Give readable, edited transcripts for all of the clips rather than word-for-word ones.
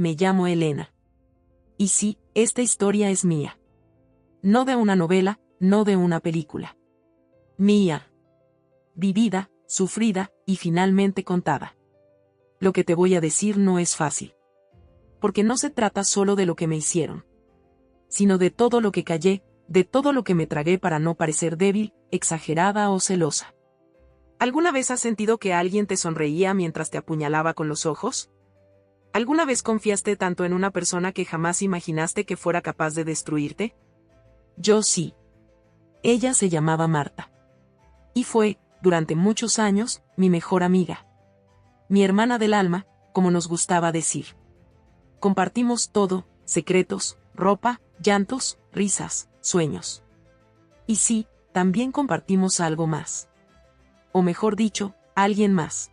me llamo Elena. Y sí, esta historia es mía. No de una novela, no de una película. Mía. Vivida, sufrida, y finalmente contada. Lo que te voy a decir no es fácil. Porque no se trata solo de lo que me hicieron, sino de todo lo que callé, de todo lo que me tragué para no parecer débil, exagerada o celosa. ¿Alguna vez has sentido que alguien te sonreía mientras te apuñalaba con los ojos? ¿Alguna vez confiaste tanto en una persona que jamás imaginaste que fuera capaz de destruirte? Yo sí. Ella se llamaba Marta. Y fue, durante muchos años, mi mejor amiga. Mi hermana del alma, como nos gustaba decir. Compartimos todo, secretos, ropa, llantos, risas, sueños. Y sí, también compartimos algo más. O mejor dicho, alguien más.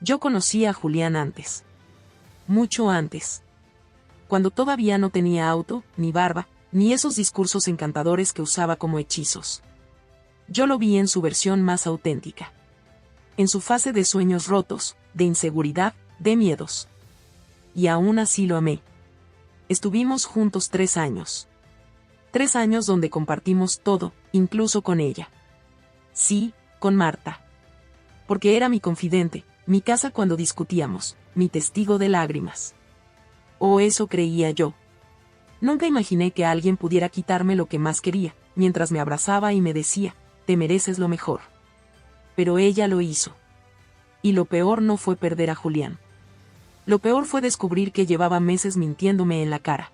Yo conocí a Julián antes. Mucho antes. Cuando todavía no tenía auto, ni barba, ni esos discursos encantadores que usaba como hechizos. Yo lo vi en su versión más auténtica. En su fase de sueños rotos, de inseguridad, de miedos. Y aún así lo amé. Estuvimos juntos 3 años. 3 años donde compartimos todo, incluso con ella. Sí, con Marta. Porque era mi confidente, mi casa cuando discutíamos, mi testigo de lágrimas. O eso creía yo. Nunca imaginé que alguien pudiera quitarme lo que más quería, mientras me abrazaba y me decía, te mereces lo mejor. Pero ella lo hizo. Y lo peor no fue perder a Julián. Lo peor fue descubrir que llevaba meses mintiéndome en la cara.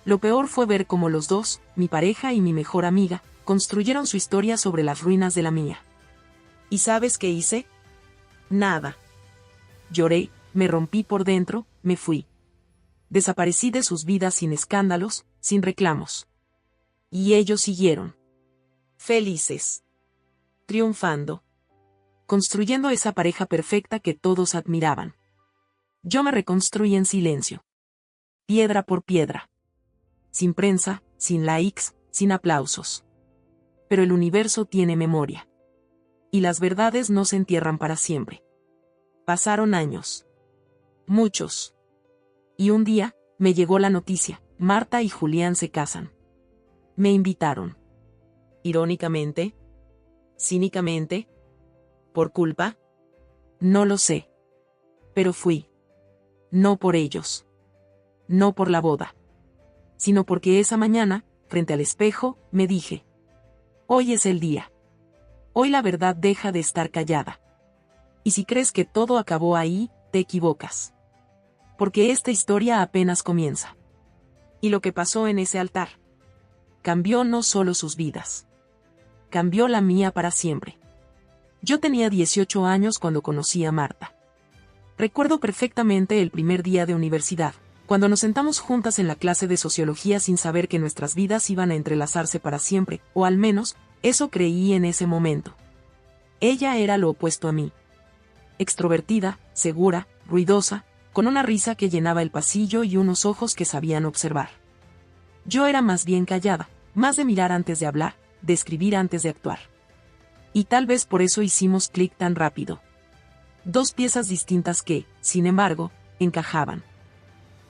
Lo peor fue ver cómo los dos, mi pareja y mi mejor amiga, construyeron su historia sobre las ruinas de la mía. ¿Y sabes qué hice? Nada. Lloré, me rompí por dentro, me fui. Desaparecí de sus vidas sin escándalos, sin reclamos. Y ellos siguieron. Felices. Triunfando. Construyendo esa pareja perfecta que todos admiraban. Yo me reconstruí en silencio. Piedra por piedra. Sin prensa, sin likes, sin aplausos. Pero el universo tiene memoria. Y las verdades no se entierran para siempre. Pasaron años. Muchos. Y un día, me llegó la noticia, Marta y Julián se casan. Me invitaron. Irónicamente. Cínicamente. ¿Por culpa? No lo sé. Pero fui. No por ellos. No por la boda. Sino porque esa mañana, frente al espejo, me dije. Hoy es el día. Hoy la verdad deja de estar callada. Y si crees que todo acabó ahí, te equivocas. Porque esta historia apenas comienza. Y lo que pasó en ese altar. Cambió no solo sus vidas. Cambió la mía para siempre. Yo tenía 18 años cuando conocí a Marta. Recuerdo perfectamente el primer día de universidad, cuando nos sentamos juntas en la clase de sociología sin saber que nuestras vidas iban a entrelazarse para siempre, o al menos, eso creí en ese momento. Ella era lo opuesto a mí. Extrovertida, segura, ruidosa, con una risa que llenaba el pasillo y unos ojos que sabían observar. Yo era más bien callada, más de mirar antes de hablar, de escribir antes de actuar. Y tal vez por eso hicimos clic tan rápido. 2 piezas distintas que, sin embargo, encajaban.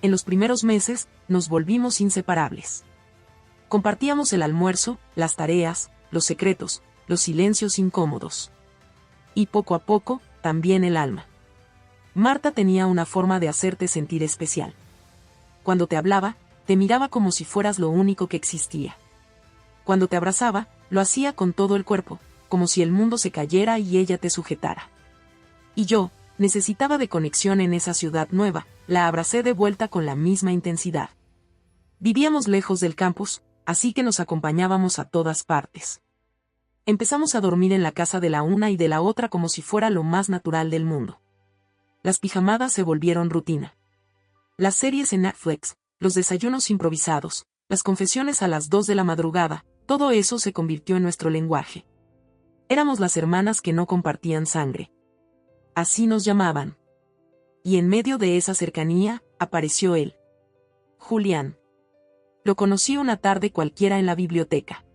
En los primeros meses, nos volvimos inseparables. Compartíamos el almuerzo, las tareas, los secretos, los silencios incómodos. Y poco a poco, también el alma. Marta tenía una forma de hacerte sentir especial. Cuando te hablaba, te miraba como si fueras lo único que existía. Cuando te abrazaba, lo hacía con todo el cuerpo, como si el mundo se cayera y ella te sujetara. Y yo, necesitaba de conexión en esa ciudad nueva, la abracé de vuelta con la misma intensidad. Vivíamos lejos del campus, así que nos acompañábamos a todas partes. Empezamos a dormir en la casa de la una y de la otra como si fuera lo más natural del mundo. Las pijamadas se volvieron rutina. Las series en Netflix, los desayunos improvisados, las confesiones a las 2 de la madrugada, todo eso se convirtió en nuestro lenguaje. Éramos las hermanas que no compartían sangre. Así nos llamaban. Y en medio de esa cercanía, apareció él. Julián. Lo conocí una tarde cualquiera en la biblioteca.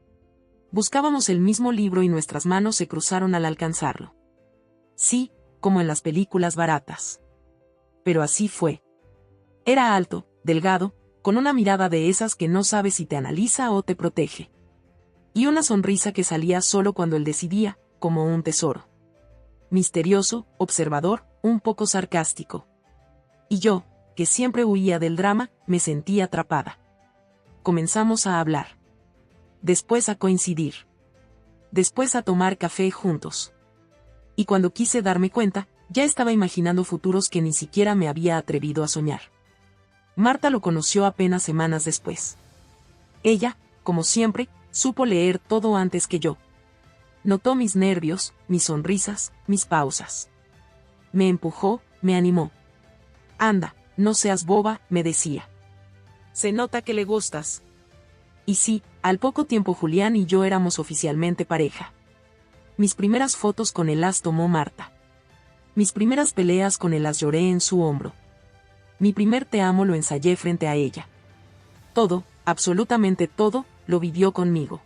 Buscábamos el mismo libro y nuestras manos se cruzaron al alcanzarlo. Sí, como en las películas baratas. Pero así fue. Era alto, delgado, con una mirada de esas que no sabe si te analiza o te protege. Y una sonrisa que salía solo cuando él decidía, como un tesoro. Misterioso, observador, un poco sarcástico. Y yo, que siempre huía del drama, me sentí atrapada. Comenzamos a hablar. Después a coincidir. Después a tomar café juntos. Y cuando quise darme cuenta, ya estaba imaginando futuros que ni siquiera me había atrevido a soñar. Marta lo conoció apenas semanas después. Ella, como siempre, supo leer todo antes que yo. Notó mis nervios, mis sonrisas, mis pausas. Me empujó, me animó. Anda, no seas boba, me decía. Se nota que le gustas. Y sí, al poco tiempo Julián y yo éramos oficialmente pareja. Mis primeras fotos con él las tomó Marta. Mis primeras peleas con él las lloré en su hombro. Mi primer te amo lo ensayé frente a ella. Todo, absolutamente todo, lo vivió conmigo.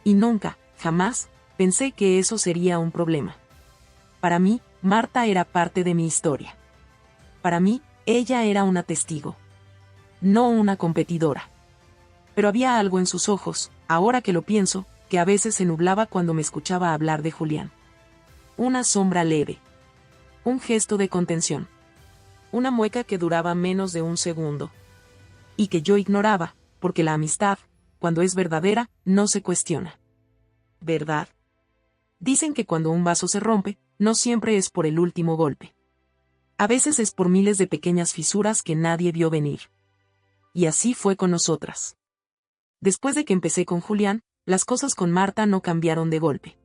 Y nunca, jamás, pensé que eso sería un problema. Para mí, Marta era parte de mi historia. Para mí, ella era una testigo. No una competidora. Pero había algo en sus ojos, ahora que lo pienso, que a veces se nublaba cuando me escuchaba hablar de Julián. Una sombra leve. Un gesto de contención. Una mueca que duraba menos de un segundo. Y que yo ignoraba, porque la amistad, cuando es verdadera, no se cuestiona. ¿Verdad? Dicen que cuando un vaso se rompe, no siempre es por el último golpe. A veces es por miles de pequeñas fisuras que nadie vio venir. Y así fue con nosotras. Después de que empecé con Julián, las cosas con Marta no cambiaron de golpe.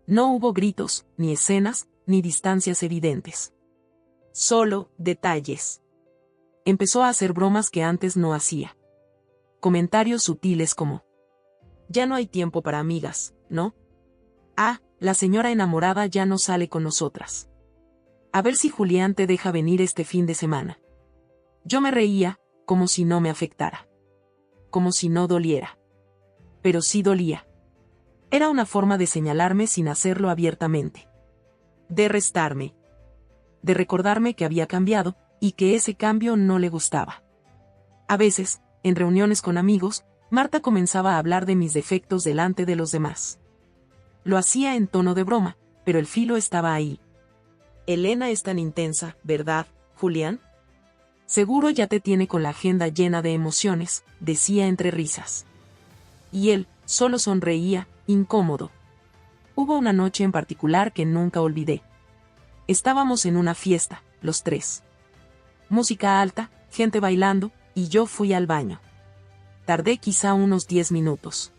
No hubo gritos, ni escenas, ni distancias evidentes. Solo detalles. Empezó a hacer bromas que antes no hacía. Comentarios sutiles como: ya no hay tiempo para amigas, ¿no? Ah, la señora enamorada ya no sale con nosotras. A ver si Julián te deja venir este fin de semana. Yo me reía, como si no me afectara. Como si no doliera. Pero sí dolía. Era una forma de señalarme sin hacerlo abiertamente. De restarme. De recordarme que había cambiado, y que ese cambio no le gustaba. A veces, en reuniones con amigos, Marta comenzaba a hablar de mis defectos delante de los demás. Lo hacía en tono de broma, pero el filo estaba ahí. Elena es tan intensa, ¿verdad, Julián? Seguro ya te tiene con la agenda llena de emociones, decía entre risas. Y él, solo sonreía, incómodo. Hubo una noche en particular que nunca olvidé. Estábamos en una fiesta, los tres. Música alta, gente bailando, y yo fui al baño. Tardé quizá unos 10 minutos.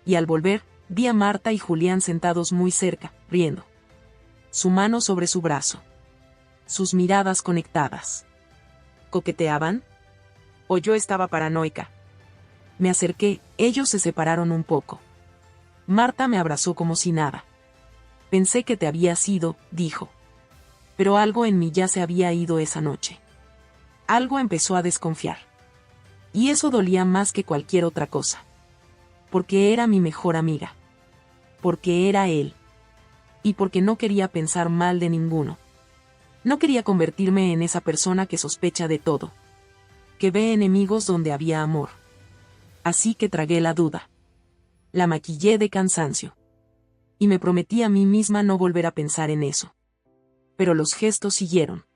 Y al volver, vi a Marta y Julián sentados muy cerca, riendo. Su mano sobre su brazo. Sus miradas conectadas. ¿Coqueteaban? ¿O yo estaba paranoica? Me acerqué, ellos se separaron un poco. Marta me abrazó como si nada. Pensé que te habías ido, dijo. Pero algo en mí ya se había ido esa noche. Algo empezó a desconfiar. Y eso dolía más que cualquier otra cosa. Porque era mi mejor amiga. Porque era él. Y porque no quería pensar mal de ninguno. No quería convertirme en esa persona que sospecha de todo. Que ve enemigos donde había amor. Así que tragué la duda. La maquillé de cansancio. Y me prometí a mí misma no volver a pensar en eso. Pero los gestos siguieron.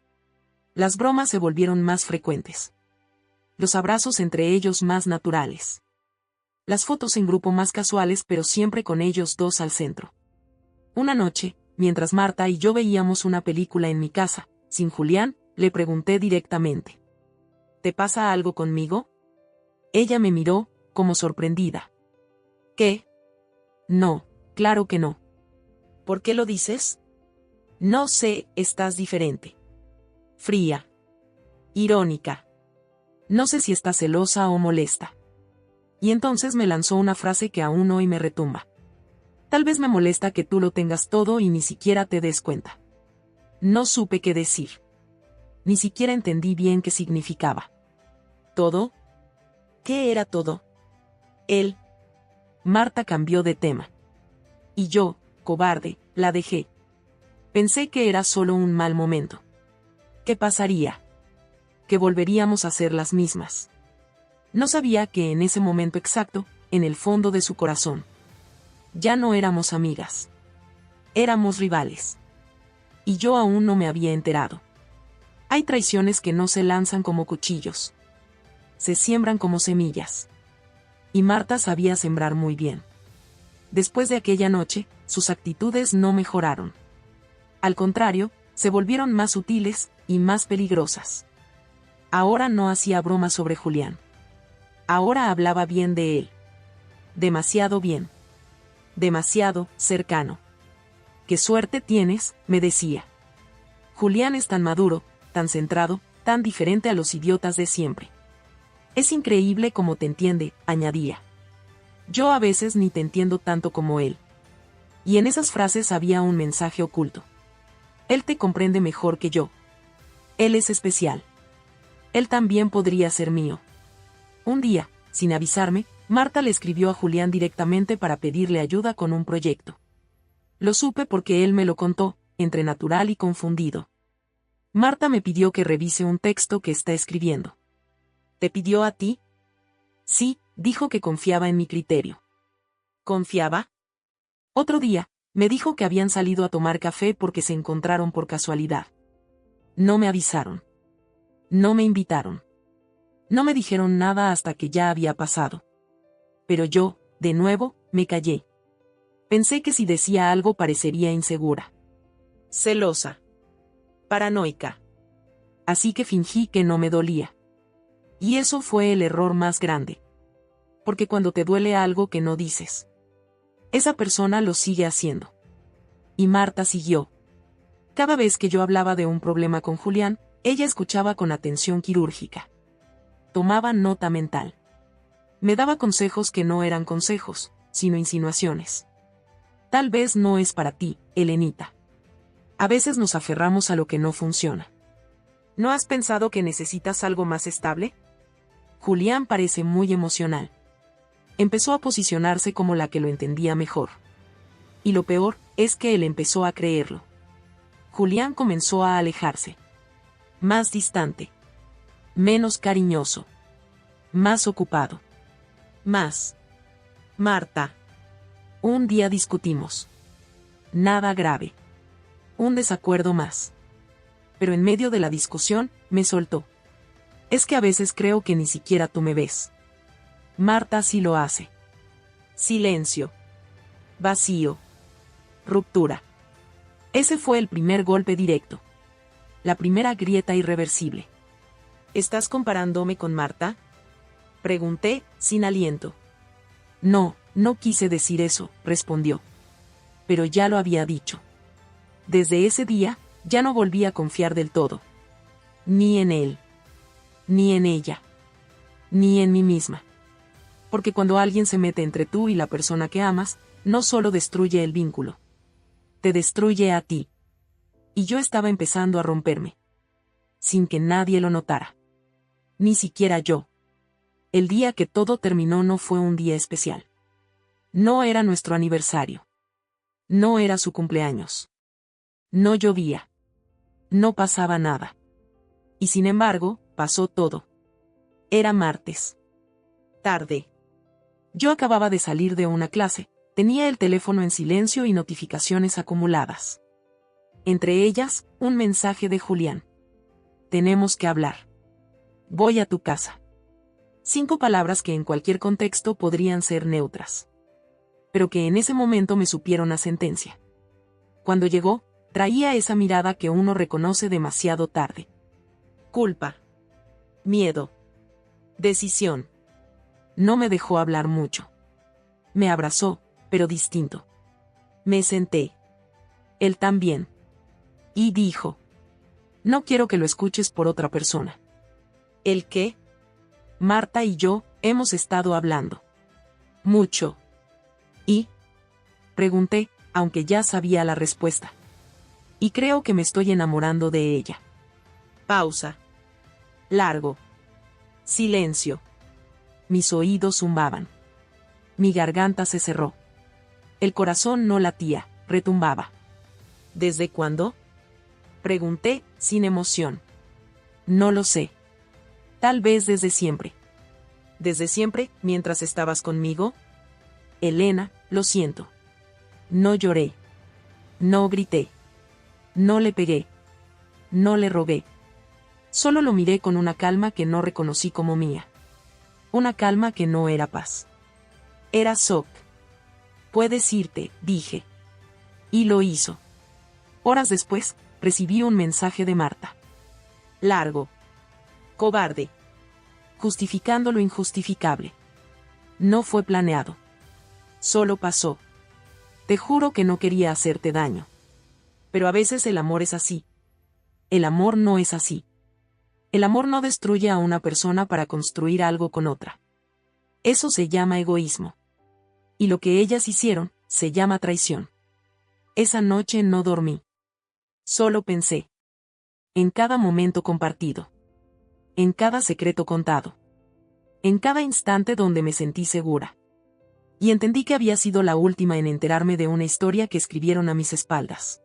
Las bromas se volvieron más frecuentes. Los abrazos entre ellos más naturales. Las fotos en grupo más casuales, pero siempre con ellos dos al centro. Una noche, mientras Marta y yo veíamos una película en mi casa, sin Julián, le pregunté directamente: ¿te pasa algo conmigo? Ella me miró, como sorprendida. ¿Qué? No, claro que no. ¿Por qué lo dices? No sé, estás diferente. Fría. Irónica. No sé si estás celosa o molesta. Y entonces me lanzó una frase que aún hoy me retumba. Tal vez me molesta que tú lo tengas todo y ni siquiera te des cuenta. No supe qué decir. Ni siquiera entendí bien qué significaba. ¿Todo? ¿Qué era todo? Él. Marta cambió de tema. Y yo, cobarde, la dejé. Pensé que era solo un mal momento. ¿Qué pasaría? que volveríamos a ser las mismas. No sabía que en ese momento exacto, en el fondo de su corazón, ya no éramos amigas. Éramos rivales. Y yo aún no me había enterado. Hay traiciones que no se lanzan como cuchillos. Se siembran como semillas. Y Marta sabía sembrar muy bien. Después de aquella noche, sus actitudes no mejoraron. Al contrario, se volvieron más sutiles y más peligrosas. Ahora no hacía bromas sobre Julián. Ahora hablaba bien de él. Demasiado bien. Demasiado cercano. «Qué suerte tienes», me decía. Julián es tan maduro, tan centrado, tan diferente a los idiotas de siempre. Es increíble cómo te entiende, añadía. Yo a veces ni te entiendo tanto como él. Y en esas frases había un mensaje oculto. Él te comprende mejor que yo. Él es especial. Él también podría ser mío. Un día, sin avisarme, Marta le escribió a Julián directamente para pedirle ayuda con un proyecto. Lo supe porque él me lo contó, entre natural y confundido. Marta me pidió que revise un texto que está escribiendo. ¿Te pidió a ti? Sí, dijo que confiaba en mi criterio. ¿Confiaba? Otro día, me dijo que habían salido a tomar café porque se encontraron por casualidad. No me avisaron. No me invitaron. No me dijeron nada hasta que ya había pasado. Pero yo, de nuevo, me callé. Pensé que si decía algo parecería insegura. Celosa. Paranoica. Así que fingí que no me dolía. Y eso fue el error más grande. Porque cuando te duele algo que no dices, esa persona lo sigue haciendo. Y Marta siguió. Cada vez que yo hablaba de un problema con Julián, ella escuchaba con atención quirúrgica. Tomaba nota mental. Me daba consejos que no eran consejos, sino insinuaciones. Tal vez no es para ti, Elenita. A veces nos aferramos a lo que no funciona. ¿No has pensado que necesitas algo más estable? Julián parece muy emocional. Empezó a posicionarse como la que lo entendía mejor. Y lo peor, es que él empezó a creerlo. Julián comenzó a alejarse. Más distante. Menos cariñoso. Más ocupado. Más. Marta. Un día discutimos. Nada grave. Un desacuerdo más. Pero en medio de la discusión, me soltó. Es que a veces creo que ni siquiera tú me ves. Marta sí lo hace. Silencio. Vacío. Ruptura. Ese fue el primer golpe directo. La primera grieta irreversible. ¿Estás comparándome con Marta? Pregunté, sin aliento. No, no quise decir eso, respondió. Pero ya lo había dicho. Desde ese día, ya no volví a confiar del todo. Ni en él. Ni en ella. Ni en mí misma. Porque cuando alguien se mete entre tú y la persona que amas, no solo destruye el vínculo. Te destruye a ti. Y yo estaba empezando a romperme. Sin que nadie lo notara. Ni siquiera yo. El día que todo terminó no fue un día especial. No era nuestro aniversario. No era su cumpleaños. No llovía. No pasaba nada. Y sin embargo, pasó todo. Era martes. Tarde. Yo acababa de salir de una clase, tenía el teléfono en silencio y notificaciones acumuladas. Entre ellas, un mensaje de Julián. Tenemos que hablar. Voy a tu casa. 5 palabras que en cualquier contexto podrían ser neutras. Pero que en ese momento me supieron a sentencia. Cuando llegó, traía esa mirada que uno reconoce demasiado tarde. Culpa. Miedo. Decisión. No me dejó hablar mucho. Me abrazó, pero distinto. Me senté. Él también. Y dijo: no quiero que lo escuches por otra persona. ¿El qué? Marta y yo hemos estado hablando. Mucho. ¿Y? Pregunté, aunque ya sabía la respuesta. Y creo que me estoy enamorando de ella. Pausa. Largo. Silencio. Mis oídos zumbaban. Mi garganta se cerró. El corazón no latía, retumbaba. ¿Desde cuándo? Pregunté, sin emoción. No lo sé. Tal vez desde siempre. ¿Desde siempre, mientras estabas conmigo? Elena, lo siento. No lloré. No grité. No le pegué. No le rogué. Solo lo miré con una calma que no reconocí como mía. Una calma que no era paz. Era shock. Puedes irte, dije. Y lo hizo. Horas después, recibí un mensaje de Marta. Largo. Cobarde. Justificando lo injustificable. No fue planeado. Solo pasó. Te juro que no quería hacerte daño. Pero a veces el amor es así. El amor no es así. El amor no destruye a una persona para construir algo con otra. Eso se llama egoísmo. Y lo que ellas hicieron, se llama traición. Esa noche no dormí. Solo pensé. En cada momento compartido. En cada secreto contado. En cada instante donde me sentí segura. Y entendí que había sido la última en enterarme de una historia que escribieron a mis espaldas.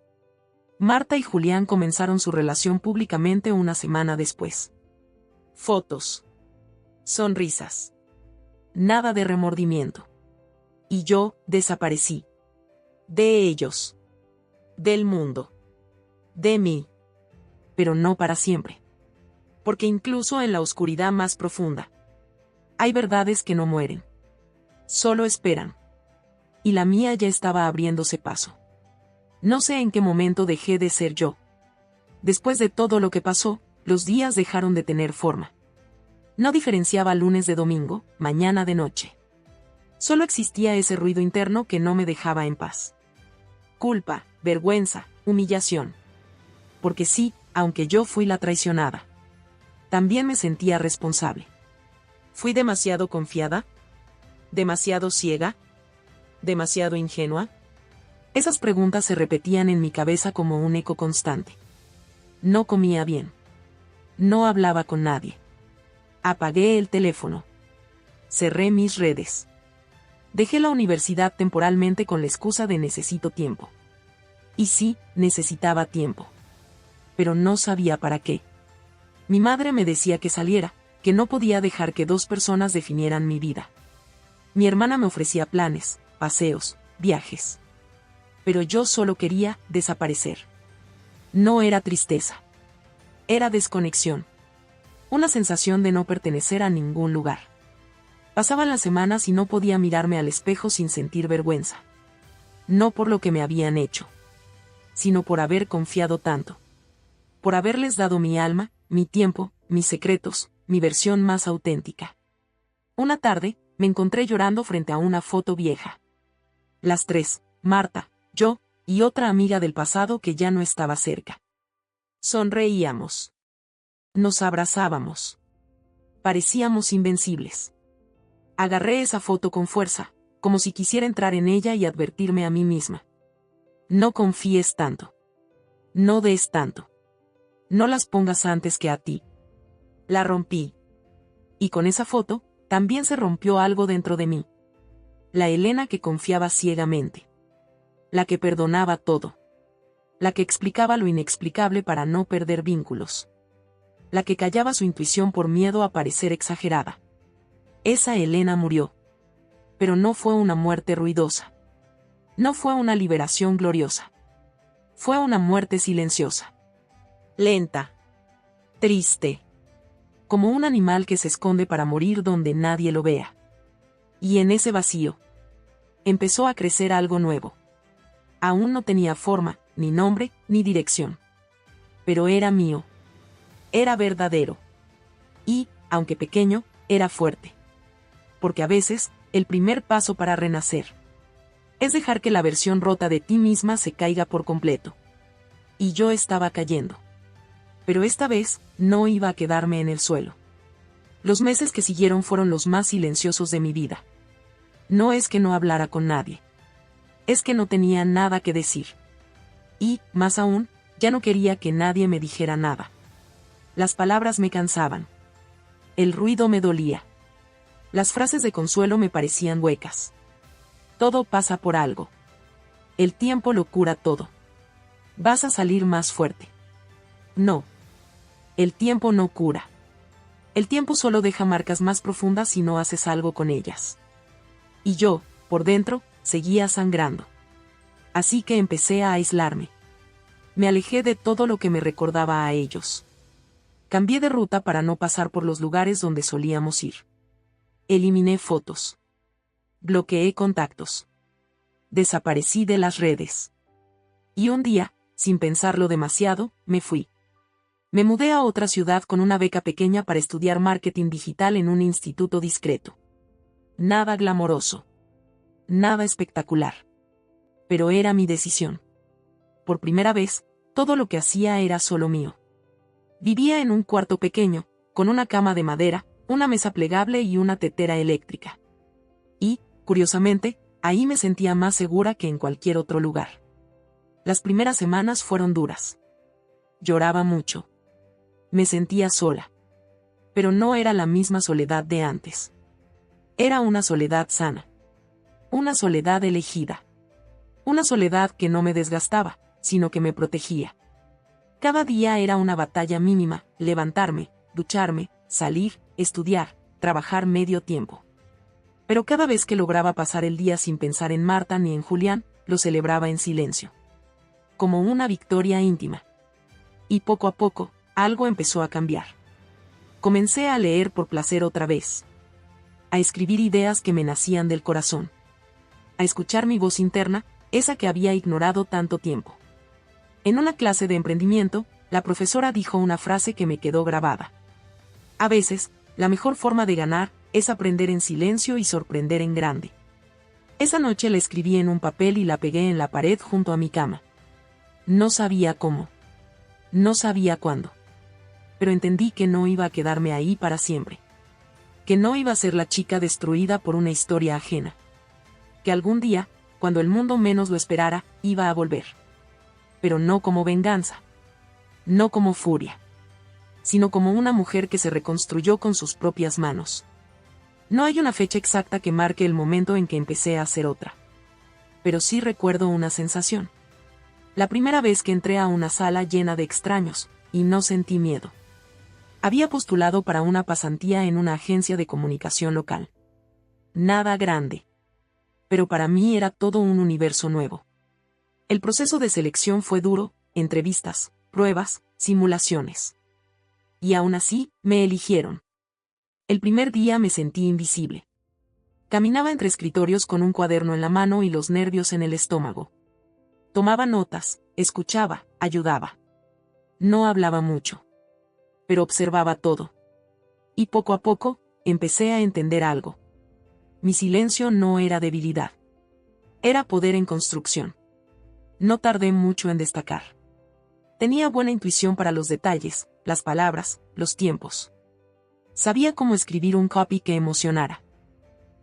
Marta y Julián comenzaron su relación públicamente una semana después. Fotos. Sonrisas. Nada de remordimiento. Y yo, desaparecí. De ellos. Del mundo. De mí. Pero no para siempre. Porque incluso en la oscuridad más profunda, hay verdades que no mueren. Solo esperan. Y la mía ya estaba abriéndose paso. No sé en qué momento dejé de ser yo. Después de todo lo que pasó, los días dejaron de tener forma. No diferenciaba lunes de domingo, mañana de noche. Solo existía ese ruido interno que no me dejaba en paz. Culpa, vergüenza, humillación. Porque sí, aunque yo fui la traicionada, también me sentía responsable. ¿Fui demasiado confiada? ¿Demasiado ciega? ¿Demasiado ingenua? Esas preguntas se repetían en mi cabeza como un eco constante. No comía bien. No hablaba con nadie. Apagué el teléfono. Cerré mis redes. Dejé la universidad temporalmente con la excusa de necesito tiempo. Y sí, necesitaba tiempo. Pero no sabía para qué. Mi madre me decía que saliera, que no podía dejar que dos personas definieran mi vida. Mi hermana me ofrecía planes, paseos, viajes. Pero yo solo quería desaparecer. No era tristeza. Era desconexión. Una sensación de no pertenecer a ningún lugar. Pasaban las semanas y no podía mirarme al espejo sin sentir vergüenza. No por lo que me habían hecho, sino por haber confiado tanto. Por haberles dado mi alma, mi tiempo, mis secretos, mi versión más auténtica. Una tarde, me encontré llorando frente a una foto vieja. Las tres, Marta, yo, y otra amiga del pasado que ya no estaba cerca. Sonreíamos. Nos abrazábamos. Parecíamos invencibles. Agarré esa foto con fuerza, como si quisiera entrar en ella y advertirme a mí misma. No confíes tanto. No des tanto. No las pongas antes que a ti. La rompí. Y con esa foto, también se rompió algo dentro de mí. La Elena que confiaba ciegamente. La que perdonaba todo. La que explicaba lo inexplicable para no perder vínculos. La que callaba su intuición por miedo a parecer exagerada. Esa Elena murió. Pero no fue una muerte ruidosa. No fue una liberación gloriosa. Fue una muerte silenciosa. Lenta. Triste. Como un animal que se esconde para morir donde nadie lo vea. Y en ese vacío, empezó a crecer algo nuevo. Aún no tenía forma, ni nombre, ni dirección. Pero era mío. Era verdadero. Y, aunque pequeño, era fuerte. Porque a veces, el primer paso para renacer es dejar que la versión rota de ti misma se caiga por completo. Y yo estaba cayendo. Pero esta vez, no iba a quedarme en el suelo. Los meses que siguieron fueron los más silenciosos de mi vida. No es que no hablara con nadie. Es que no tenía nada que decir. Y, más aún, ya no quería que nadie me dijera nada. Las palabras me cansaban. El ruido me dolía. Las frases de consuelo me parecían huecas. Todo pasa por algo. El tiempo lo cura todo. Vas a salir más fuerte. No. El tiempo no cura. El tiempo solo deja marcas más profundas si no haces algo con ellas. Y yo, por dentro, seguía sangrando. Así que empecé a aislarme. Me alejé de todo lo que me recordaba a ellos. Cambié de ruta para no pasar por los lugares donde solíamos ir. Eliminé fotos. Bloqueé contactos. Desaparecí de las redes. Y un día, sin pensarlo demasiado, me fui. Me mudé a otra ciudad con una beca pequeña para estudiar marketing digital en un instituto discreto. Nada glamoroso. Nada espectacular. Pero era mi decisión. Por primera vez, todo lo que hacía era solo mío. Vivía en un cuarto pequeño, con una cama de madera, una mesa plegable y una tetera eléctrica. Y, curiosamente, ahí me sentía más segura que en cualquier otro lugar. Las primeras semanas fueron duras. Lloraba mucho. Me sentía sola. Pero no era la misma soledad de antes. Era una soledad sana. Una soledad elegida. Una soledad que no me desgastaba, sino que me protegía. Cada día era una batalla mínima: levantarme, ducharme, salir, estudiar, trabajar medio tiempo. Pero cada vez que lograba pasar el día sin pensar en Marta ni en Julián, lo celebraba en silencio. Como una victoria íntima. Y poco a poco, algo empezó a cambiar. Comencé a leer por placer otra vez. A escribir ideas que me nacían del corazón. A escuchar mi voz interna, esa que había ignorado tanto tiempo. En una clase de emprendimiento, la profesora dijo una frase que me quedó grabada. A veces, la mejor forma de ganar es aprender en silencio y sorprender en grande. Esa noche la escribí en un papel y la pegué en la pared junto a mi cama. No sabía cómo. No sabía cuándo. Pero entendí que no iba a quedarme ahí para siempre. Que no iba a ser la chica destruida por una historia ajena. Que algún día, cuando el mundo menos lo esperara, iba a volver. Pero no como venganza. No como furia. Sino como una mujer que se reconstruyó con sus propias manos. No hay una fecha exacta que marque el momento en que empecé a ser otra. Pero sí recuerdo una sensación. La primera vez que entré a una sala llena de extraños, y no sentí miedo. Había postulado para una pasantía en una agencia de comunicación local. Nada grande. Pero para mí era todo un universo nuevo. El proceso de selección fue duro: entrevistas, pruebas, simulaciones. Y aún así, me eligieron. El primer día me sentí invisible. Caminaba entre escritorios con un cuaderno en la mano y los nervios en el estómago. Tomaba notas, escuchaba, ayudaba. No hablaba mucho. Pero observaba todo. Y poco a poco, empecé a entender algo. Mi silencio no era debilidad. Era poder en construcción. No tardé mucho en destacar. Tenía buena intuición para los detalles, las palabras, los tiempos. Sabía cómo escribir un copy que emocionara.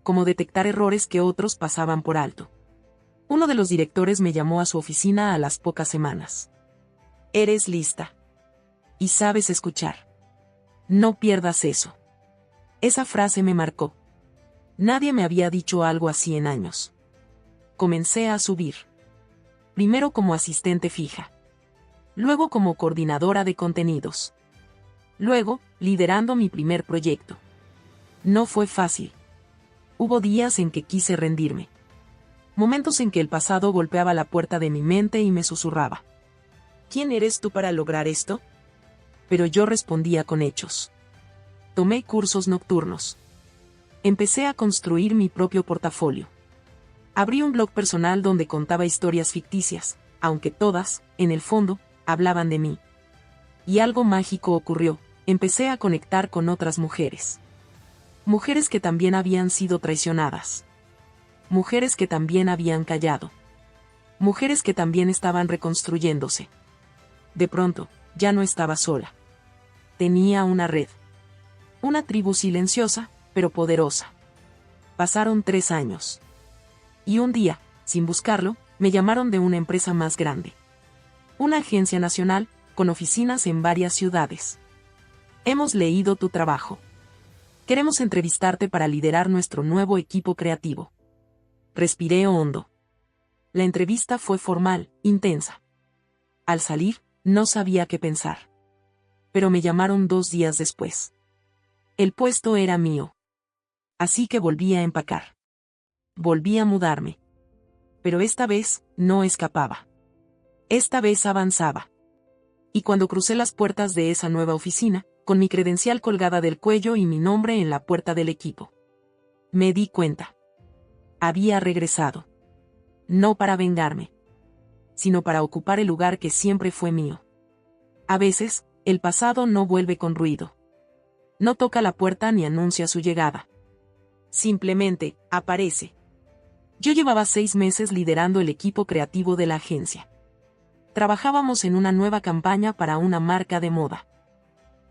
Cómo detectar errores que otros pasaban por alto. Uno de los directores me llamó a su oficina a las pocas semanas. Eres lista. Y sabes escuchar. No pierdas eso. Esa frase me marcó. Nadie me había dicho algo así en años. Comencé a subir. Primero como asistente fija. Luego como coordinadora de contenidos. Luego, liderando mi primer proyecto. No fue fácil. Hubo días en que quise rendirme. Momentos en que el pasado golpeaba la puerta de mi mente y me susurraba. ¿Quién eres tú para lograr esto? Pero yo respondía con hechos. Tomé cursos nocturnos. Empecé a construir mi propio portafolio. Abrí un blog personal donde contaba historias ficticias, aunque todas, en el fondo, hablaban de mí. Y algo mágico ocurrió: empecé a conectar con otras mujeres. Mujeres que también habían sido traicionadas. Mujeres que también habían callado. Mujeres que también estaban reconstruyéndose. De pronto, ya no estaba sola. Tenía una red. Una tribu silenciosa, pero poderosa. Pasaron 3 años. Y un día, sin buscarlo, me llamaron de una empresa más grande. Una agencia nacional, con oficinas en varias ciudades. Hemos leído tu trabajo. Queremos entrevistarte para liderar nuestro nuevo equipo creativo. Respiré hondo. La entrevista fue formal, intensa. Al salir, no sabía qué pensar. Pero me llamaron 2 días después. El puesto era mío. Así que volví a empacar. Volví a mudarme. Pero esta vez, no escapaba. Esta vez avanzaba. Y cuando crucé las puertas de esa nueva oficina, con mi credencial colgada del cuello y mi nombre en la puerta del equipo, me di cuenta. Había regresado. No para vengarme, sino para ocupar el lugar que siempre fue mío. A veces, el pasado no vuelve con ruido. No toca la puerta ni anuncia su llegada. Simplemente, aparece. Yo llevaba 6 meses liderando el equipo creativo de la agencia. Trabajábamos en una nueva campaña para una marca de moda.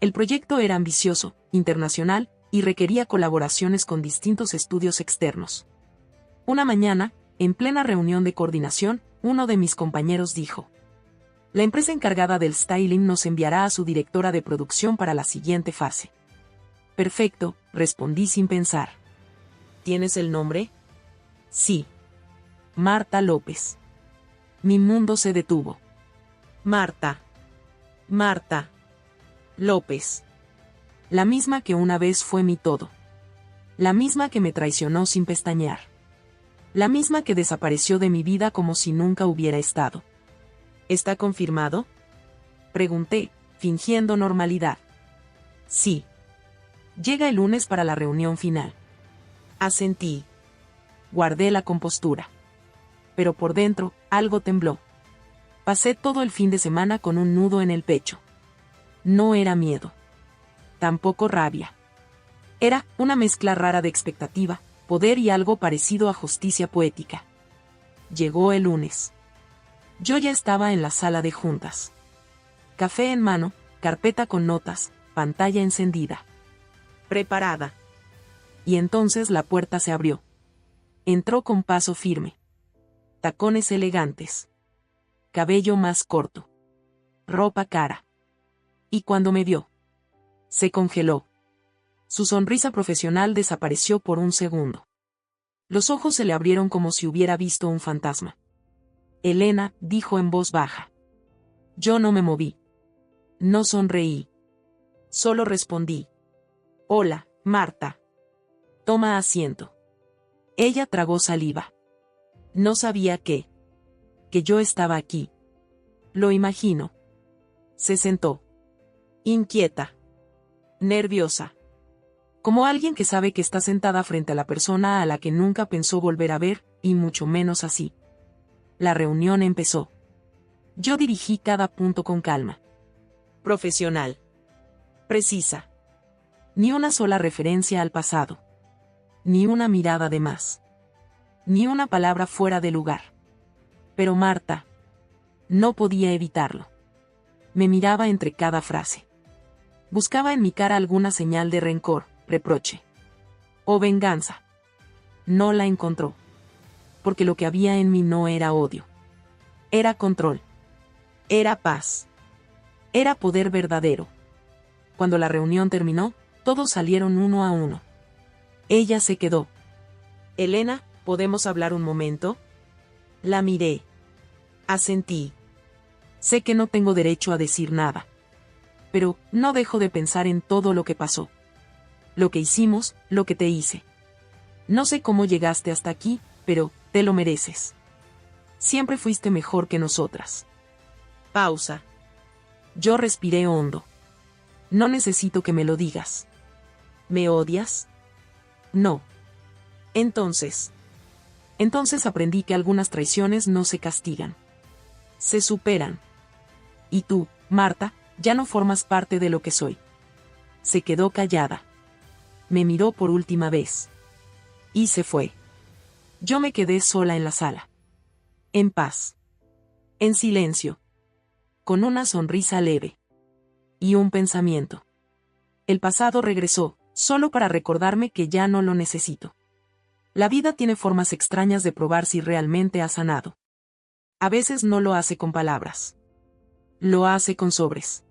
El proyecto era ambicioso, internacional, y requería colaboraciones con distintos estudios externos. Una mañana, en plena reunión de coordinación, uno de mis compañeros dijo: la empresa encargada del styling nos enviará a su directora de producción para la siguiente fase. Perfecto, respondí sin pensar. ¿Tienes el nombre? Sí. Marta López. Mi mundo se detuvo. Marta López. La misma que una vez fue mi todo. La misma que me traicionó sin pestañear. La misma que desapareció de mi vida como si nunca hubiera estado. ¿Está confirmado?, pregunté, fingiendo normalidad. Sí. Llega el lunes para la reunión final. Asentí. Guardé la compostura. Pero por dentro, algo tembló. Pasé todo el fin de semana con un nudo en el pecho. No era miedo. Tampoco rabia. Era una mezcla rara de expectativa, poder y algo parecido a justicia poética. Llegó el lunes. Yo ya estaba en la sala de juntas. Café en mano, carpeta con notas, pantalla encendida. Preparada. Y entonces la puerta se abrió. Entró con paso firme. Tacones elegantes. Cabello más corto. Ropa cara. Y cuando me vio, se congeló. Su sonrisa profesional desapareció por un segundo. Los ojos se le abrieron como si hubiera visto un fantasma. Elena, dijo en voz baja. Yo no me moví. No sonreí. Solo respondí. Hola, Marta. Toma asiento. Ella tragó saliva. No sabía que yo estaba aquí. Lo imagino. Se sentó. Inquieta. Nerviosa. Como alguien que sabe que está sentada frente a la persona a la que nunca pensó volver a ver, y mucho menos así. La reunión empezó. Yo dirigí cada punto con calma. Profesional. Precisa. Ni una sola referencia al pasado. Ni una mirada de más. Ni una palabra fuera de lugar. Pero Marta, no podía evitarlo. Me miraba entre cada frase. Buscaba en mi cara alguna señal de rencor, reproche o venganza. No la encontró. Porque lo que había en mí no era odio. Era control. Era paz. Era poder verdadero. Cuando la reunión terminó, todos salieron uno a uno. Ella se quedó. Elena, ¿podemos hablar un momento? La miré. Asentí. Sé que no tengo derecho a decir nada. Pero no dejo de pensar en todo lo que pasó. Lo que hicimos, lo que te hice. No sé cómo llegaste hasta aquí, pero te lo mereces. Siempre fuiste mejor que nosotras. Pausa. Yo respiré hondo. No necesito que me lo digas. ¿Me odias? No. Entonces aprendí que algunas traiciones no se castigan. Se superan. Y tú, Marta, ya no formas parte de lo que soy. Se quedó callada. Me miró por última vez. Y se fue. Yo me quedé sola en la sala. En paz. En silencio. Con una sonrisa leve. Y un pensamiento. El pasado regresó, solo para recordarme que ya no lo necesito. La vida tiene formas extrañas de probar si realmente ha sanado. A veces no lo hace con palabras. Lo hace con sobres.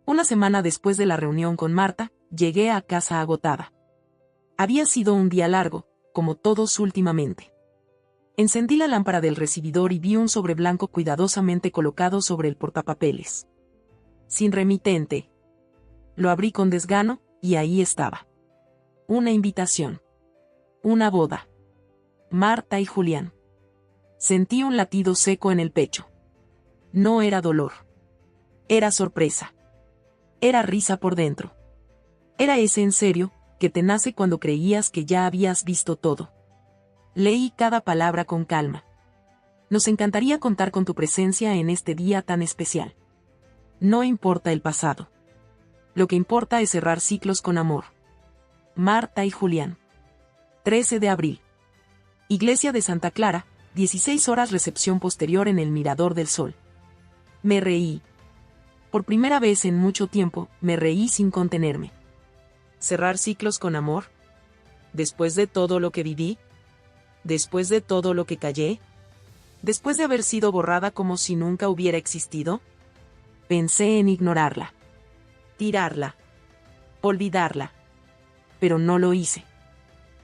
Una semana después de la reunión con Marta, llegué a casa agotada. Había sido un día largo, como todos últimamente. Encendí la lámpara del recibidor y vi un sobre blanco cuidadosamente colocado sobre el portapapeles. Sin remitente. Lo abrí con desgano, y ahí estaba. Una invitación. Una boda. Marta y Julián. Sentí un latido seco en el pecho. No era dolor. Era sorpresa. Era risa por dentro. Era ese en serio, que te nace cuando creías que ya habías visto todo. Leí cada palabra con calma. Nos encantaría contar con tu presencia en este día tan especial. No importa el pasado. Lo que importa es cerrar ciclos con amor. Marta y Julián. 13 de abril. Iglesia de Santa Clara, 16 horas recepción posterior en el Mirador del Sol. Me reí. Por primera vez en mucho tiempo, me reí sin contenerme. ¿Cerrar ciclos con amor? ¿Después de todo lo que viví? ¿Después de todo lo que callé? ¿Después de haber sido borrada como si nunca hubiera existido? Pensé en ignorarla. Tirarla. Olvidarla. Pero no lo hice.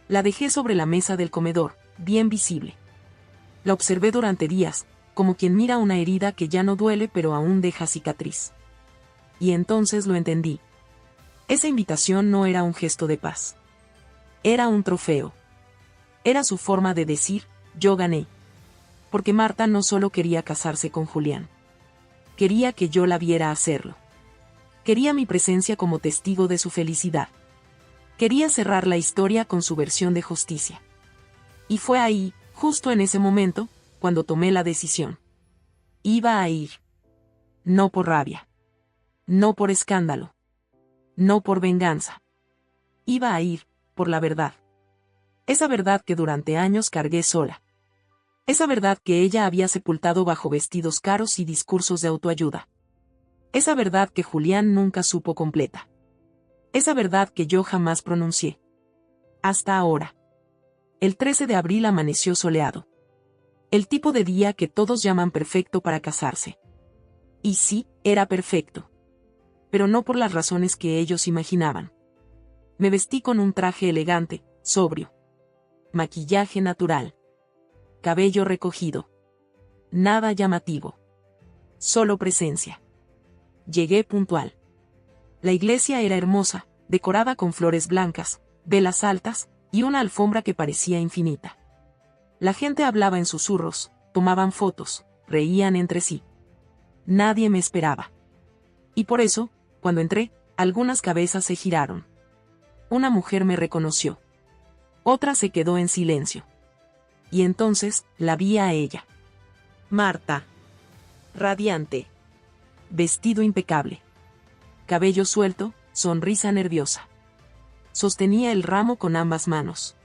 La dejé sobre la mesa del comedor, bien visible. La observé durante días, como quien mira una herida que ya no duele pero aún deja cicatriz. Y entonces lo entendí. Esa invitación no era un gesto de paz. Era un trofeo. Era su forma de decir, yo gané. Porque Marta no solo quería casarse con Julián. Quería que yo la viera hacerlo. Quería mi presencia como testigo de su felicidad. Quería cerrar la historia con su versión de justicia. Y fue ahí, justo en ese momento, cuando tomé la decisión. Iba a ir. No por rabia. No por escándalo. No por venganza. Iba a ir, por la verdad. Esa verdad que durante años cargué sola. Esa verdad que ella había sepultado bajo vestidos caros y discursos de autoayuda. Esa verdad que Julián nunca supo completa. Esa verdad que yo jamás pronuncié. Hasta ahora. El 13 de abril amaneció soleado. El tipo de día que todos llaman perfecto para casarse. Y sí, era perfecto. Pero no por las razones que ellos imaginaban. Me vestí con un traje elegante, sobrio. Maquillaje natural. Cabello recogido. Nada llamativo. Solo presencia. Llegué puntual. La iglesia era hermosa, decorada con flores blancas, velas altas, y una alfombra que parecía infinita. La gente hablaba en susurros, tomaban fotos, reían entre sí. Nadie me esperaba. Y por eso, cuando entré, algunas cabezas se giraron. Una mujer me reconoció. Otra se quedó en silencio. Y entonces, la vi a ella. Marta. Radiante. Vestido impecable. Cabello suelto, sonrisa nerviosa. Sostenía el ramo con ambas manos.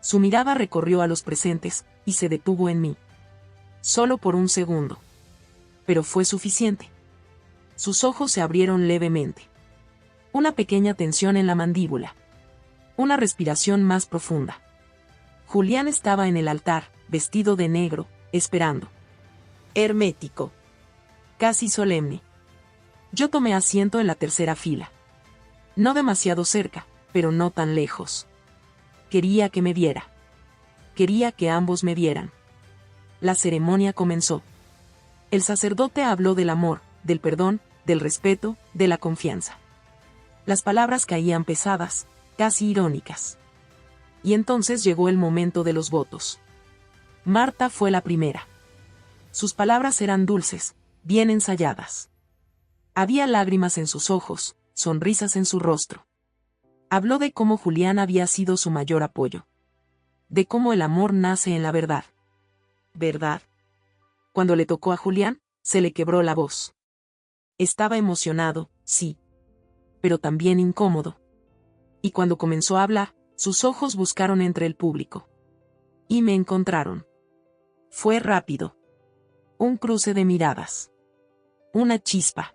Su mirada recorrió a los presentes, y se detuvo en mí. Solo por un segundo. Pero fue suficiente. Sus ojos se abrieron levemente. Una pequeña tensión en la mandíbula. Una respiración más profunda. Julián estaba en el altar, vestido de negro, esperando. Hermético. Casi solemne. Yo tomé asiento en la tercera fila. No demasiado cerca, pero no tan lejos. Quería que me viera. Quería que ambos me vieran. La ceremonia comenzó. El sacerdote habló del amor, del perdón, del respeto, de la confianza. Las palabras caían pesadas, casi irónicas. Y entonces llegó el momento de los votos. Marta fue la primera. Sus palabras eran dulces, bien ensayadas. Había lágrimas en sus ojos, sonrisas en su rostro. Habló de cómo Julián había sido su mayor apoyo. De cómo el amor nace en la verdad. ¿Verdad? Cuando le tocó a Julián, se le quebró la voz. Estaba emocionado, sí. Pero también incómodo. Y cuando comenzó a hablar, sus ojos buscaron entre el público. Y me encontraron. Fue rápido. Un cruce de miradas. Una chispa.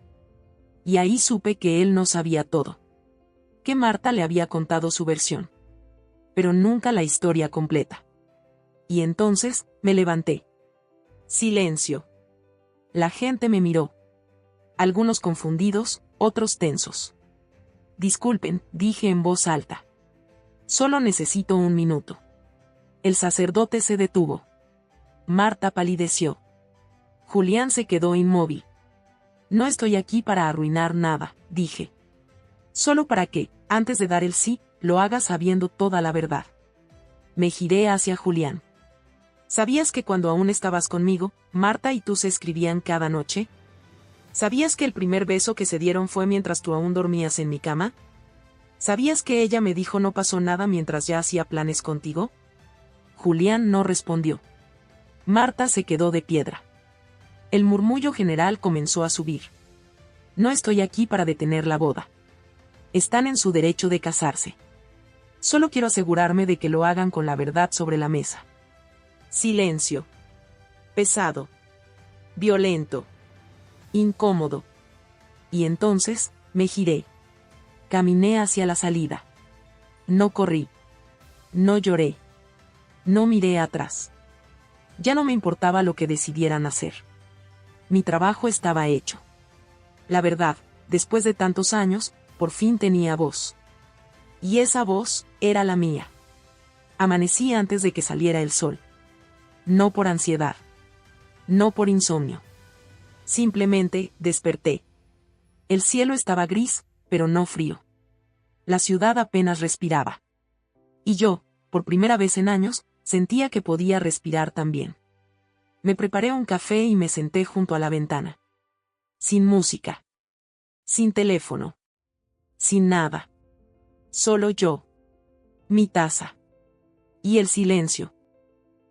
Y ahí supe que él no sabía todo. Que Marta le había contado su versión. Pero nunca la historia completa. Y entonces, me levanté. Silencio. La gente me miró. Algunos confundidos, otros tensos. Disculpen, dije en voz alta. Solo necesito un minuto. El sacerdote se detuvo. Marta palideció. Julián se quedó inmóvil. No estoy aquí para arruinar nada, dije. Solo para que, antes de dar el sí, lo hagas sabiendo toda la verdad. Me giré hacia Julián. ¿Sabías que cuando aún estabas conmigo, Marta y tú se escribían cada noche? ¿Sabías que el primer beso que se dieron fue mientras tú aún dormías en mi cama? ¿Sabías que ella me dijo no pasó nada mientras ya hacía planes contigo? Julián no respondió. Marta se quedó de piedra. El murmullo general comenzó a subir. No estoy aquí para detener la boda. Están en su derecho de casarse. Solo quiero asegurarme de que lo hagan con la verdad sobre la mesa. Silencio. Pesado. Violento. Incómodo. Y entonces, me giré. Caminé hacia la salida. No corrí. No lloré. No miré atrás. Ya no me importaba lo que decidieran hacer. Mi trabajo estaba hecho. La verdad, después de tantos años, por fin tenía voz. Y esa voz era la mía. Amanecí antes de que saliera el sol. No por ansiedad. No por insomnio. Simplemente, desperté. El cielo estaba gris, pero no frío. La ciudad apenas respiraba. Y yo, por primera vez en años, sentía que podía respirar también. Me preparé un café y me senté junto a la ventana. Sin música. Sin teléfono. Sin nada. Solo yo. Mi taza. Y el silencio.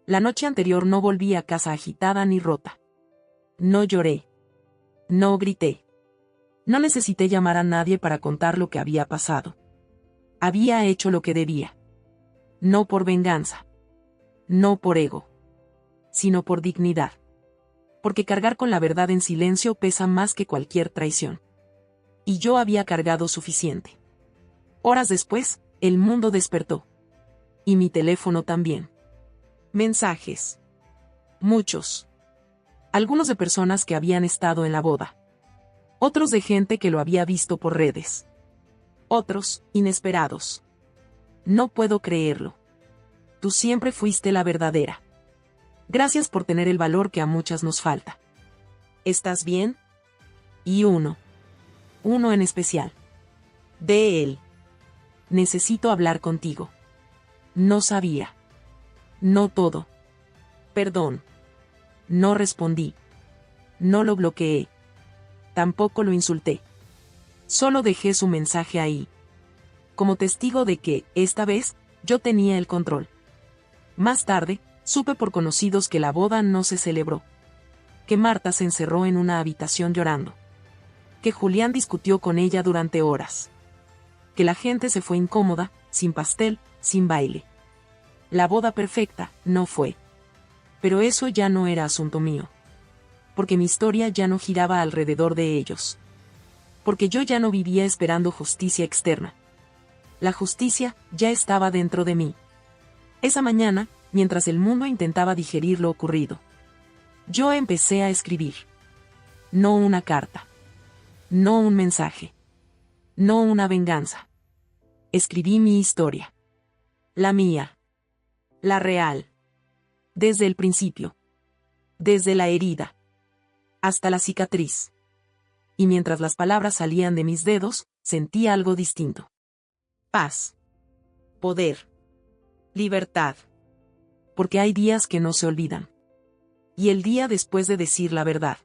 La noche anterior no volví a casa agitada ni rota. No lloré. No grité. No necesité llamar a nadie para contar lo que había pasado. Había hecho lo que debía. No por venganza. No por ego. Sino por dignidad. Porque cargar con la verdad en silencio pesa más que cualquier traición. Y yo había cargado suficiente. Horas después, el mundo despertó. Y mi teléfono también. Mensajes. Muchos. Algunos de personas que habían estado en la boda. Otros de gente que lo había visto por redes. Otros, inesperados. No puedo creerlo. Tú siempre fuiste la verdadera. Gracias por tener el valor que a muchas nos falta. ¿Estás bien? Y uno en especial. De él. Necesito hablar contigo. No sabía. No todo. Perdón. No respondí. No lo bloqueé. Tampoco lo insulté. Solo dejé su mensaje ahí. Como testigo de que, esta vez, yo tenía el control. Más tarde, supe por conocidos que la boda no se celebró. Que Marta se encerró en una habitación llorando. Que Julián discutió con ella durante horas. Que la gente se fue incómoda, sin pastel, sin baile. La boda perfecta, no fue. Pero eso ya no era asunto mío. Porque mi historia ya no giraba alrededor de ellos. Porque yo ya no vivía esperando justicia externa. La justicia ya estaba dentro de mí. Esa mañana, mientras el mundo intentaba digerir lo ocurrido, yo empecé a escribir. No una carta. No un mensaje. No una venganza. Escribí mi historia. La mía. La real. Desde el principio. Desde la herida. Hasta la cicatriz. Y mientras las palabras salían de mis dedos, sentí algo distinto. Paz. Poder. Libertad. Porque hay días que no se olvidan. Y el día después de decir la verdad.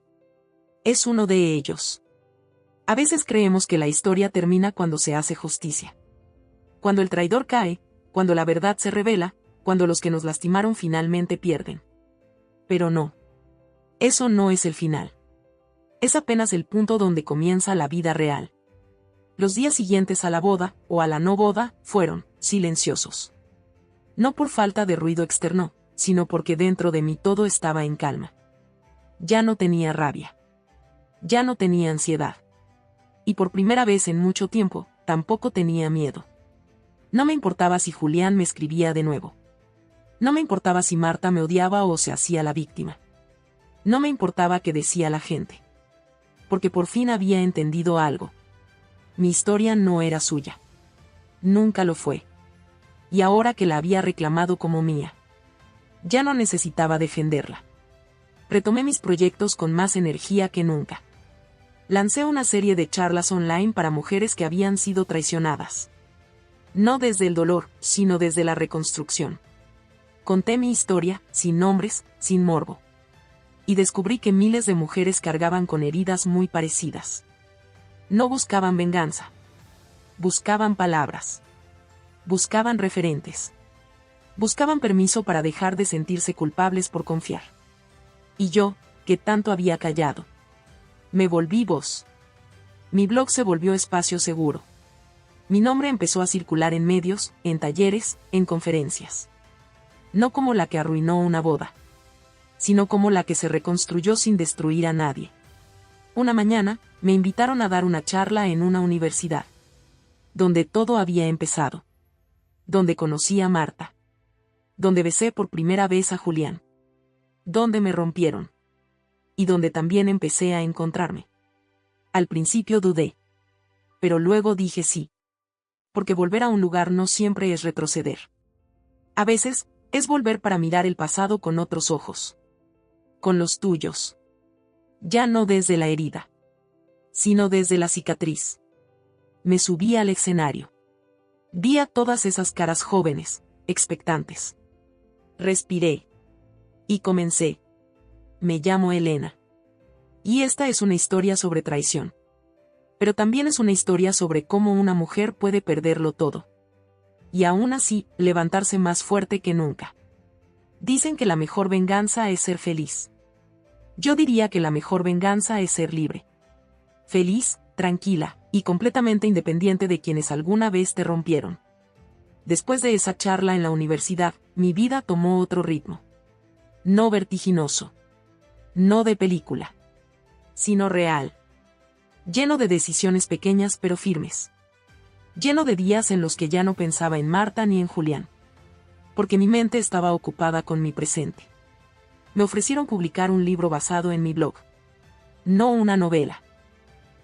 Es uno de ellos. A veces creemos que la historia termina cuando se hace justicia. Cuando el traidor cae, cuando la verdad se revela, cuando los que nos lastimaron finalmente pierden. Pero no. Eso no es el final. Es apenas el punto donde comienza la vida real. Los días siguientes a la boda, o a la no boda, fueron silenciosos. No por falta de ruido externo, sino porque dentro de mí todo estaba en calma. Ya no tenía rabia. Ya no tenía ansiedad. Y por primera vez en mucho tiempo, tampoco tenía miedo. No me importaba si Julián me escribía de nuevo. No me importaba si Marta me odiaba o se hacía la víctima. No me importaba qué decía la gente. Porque por fin había entendido algo. Mi historia no era suya. Nunca lo fue. Y ahora que la había reclamado como mía, ya no necesitaba defenderla. Retomé mis proyectos con más energía que nunca. Lancé una serie de charlas online para mujeres que habían sido traicionadas. No desde el dolor, sino desde la reconstrucción. Conté mi historia, sin nombres, sin morbo. Y descubrí que miles de mujeres cargaban con heridas muy parecidas. No buscaban venganza. Buscaban palabras. Buscaban referentes. Buscaban permiso para dejar de sentirse culpables por confiar. Y yo, que tanto había callado, me volví voz. Mi blog se volvió espacio seguro. Mi nombre empezó a circular en medios, en talleres, en conferencias. No como la que arruinó una boda, sino como la que se reconstruyó sin destruir a nadie. Una mañana, me invitaron a dar una charla en una universidad, donde todo había empezado. Donde conocí a Marta. Donde besé por primera vez a Julián. Donde me rompieron. Y donde también empecé a encontrarme. Al principio dudé. Pero luego dije sí. Porque volver a un lugar no siempre es retroceder. A veces, es volver para mirar el pasado con otros ojos. Con los tuyos. Ya no desde la herida, sino desde la cicatriz. Me subí al escenario. Vi a todas esas caras jóvenes, expectantes. Respiré. Y comencé. Me llamo Elena. Y esta es una historia sobre traición. Pero también es una historia sobre cómo una mujer puede perderlo todo. Y aún así, levantarse más fuerte que nunca. Dicen que la mejor venganza es ser feliz. Yo diría que la mejor venganza es ser libre. Feliz, tranquila, y completamente independiente de quienes alguna vez te rompieron. Después de esa charla en la universidad, mi vida tomó otro ritmo. No vertiginoso. No de película. Sino real. Lleno de decisiones pequeñas pero firmes. Lleno de días en los que ya no pensaba en Marta ni en Julián. Porque mi mente estaba ocupada con mi presente. Me ofrecieron publicar un libro basado en mi blog. No una novela.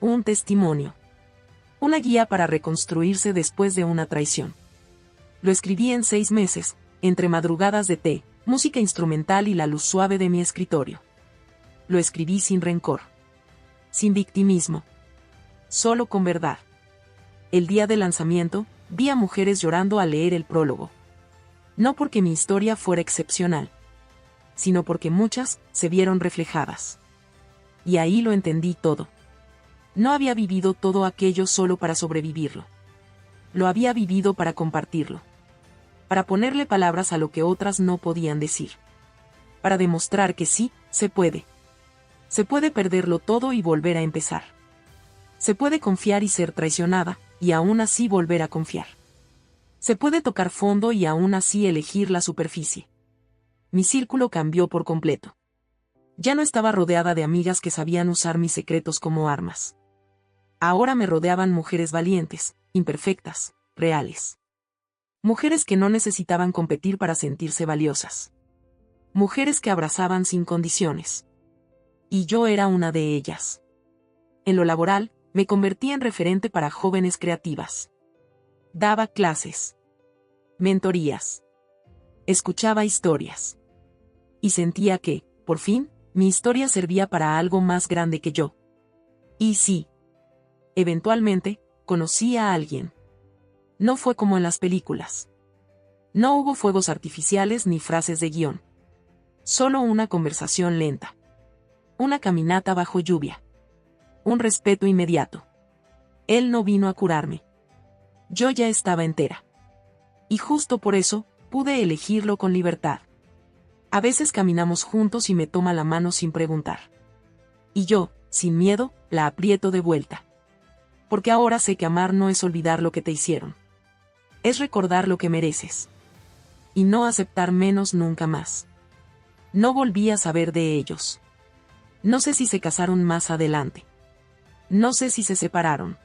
Un testimonio. Una guía para reconstruirse después de una traición. Lo escribí en 6 meses, entre madrugadas de té, música instrumental y la luz suave de mi escritorio. Lo escribí sin rencor. Sin victimismo. Solo con verdad. El día del lanzamiento, vi a mujeres llorando al leer el prólogo. No porque mi historia fuera excepcional, sino porque muchas se vieron reflejadas. Y ahí lo entendí todo. No había vivido todo aquello solo para sobrevivirlo. Lo había vivido para compartirlo. Para ponerle palabras a lo que otras no podían decir. Para demostrar que sí, se puede. Se puede perderlo todo y volver a empezar. Se puede confiar y ser traicionada, y aún así volver a confiar. Se puede tocar fondo y aún así elegir la superficie. Mi círculo cambió por completo. Ya no estaba rodeada de amigas que sabían usar mis secretos como armas. Ahora me rodeaban mujeres valientes, imperfectas, reales. Mujeres que no necesitaban competir para sentirse valiosas. Mujeres que abrazaban sin condiciones. Y yo era una de ellas. En lo laboral, me convertí en referente para jóvenes creativas. Daba clases. Mentorías. Escuchaba historias. Y sentía que, por fin, mi historia servía para algo más grande que yo. Y sí. Eventualmente, conocí a alguien. No fue como en las películas. No hubo fuegos artificiales ni frases de guión. Solo una conversación lenta. Una caminata bajo lluvia. Un respeto inmediato. Él no vino a curarme. Yo ya estaba entera. Y justo por eso, pude elegirlo con libertad. A veces caminamos juntos y me toma la mano sin preguntar. Y yo, sin miedo, la aprieto de vuelta. Porque ahora sé que amar no es olvidar lo que te hicieron. Es recordar lo que mereces. Y no aceptar menos nunca más. No volví a saber de ellos. No sé si se casaron más adelante. No sé si se separaron.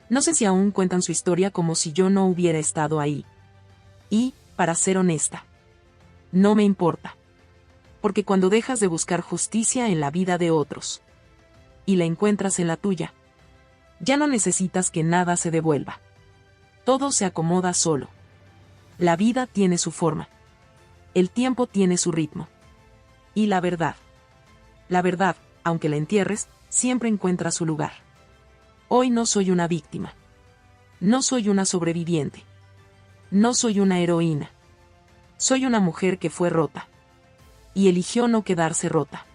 No sé si aún cuentan su historia como si yo no hubiera estado ahí. Y, para ser honesta, no me importa. Porque cuando dejas de buscar justicia en la vida de otros, y la encuentras en la tuya, ya no necesitas que nada se devuelva. Todo se acomoda solo. La vida tiene su forma. El tiempo tiene su ritmo. Y la verdad, aunque la entierres, siempre encuentra su lugar. Hoy no soy una víctima. No soy una sobreviviente. No soy una heroína. Soy una mujer que fue rota. Y eligió no quedarse rota.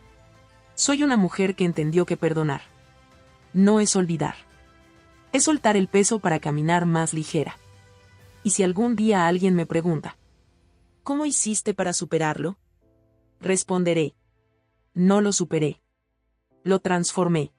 Soy una mujer que entendió que perdonar no es olvidar. Es soltar el peso para caminar más ligera. Y si algún día alguien me pregunta, ¿cómo hiciste para superarlo? Responderé, no lo superé. Lo transformé.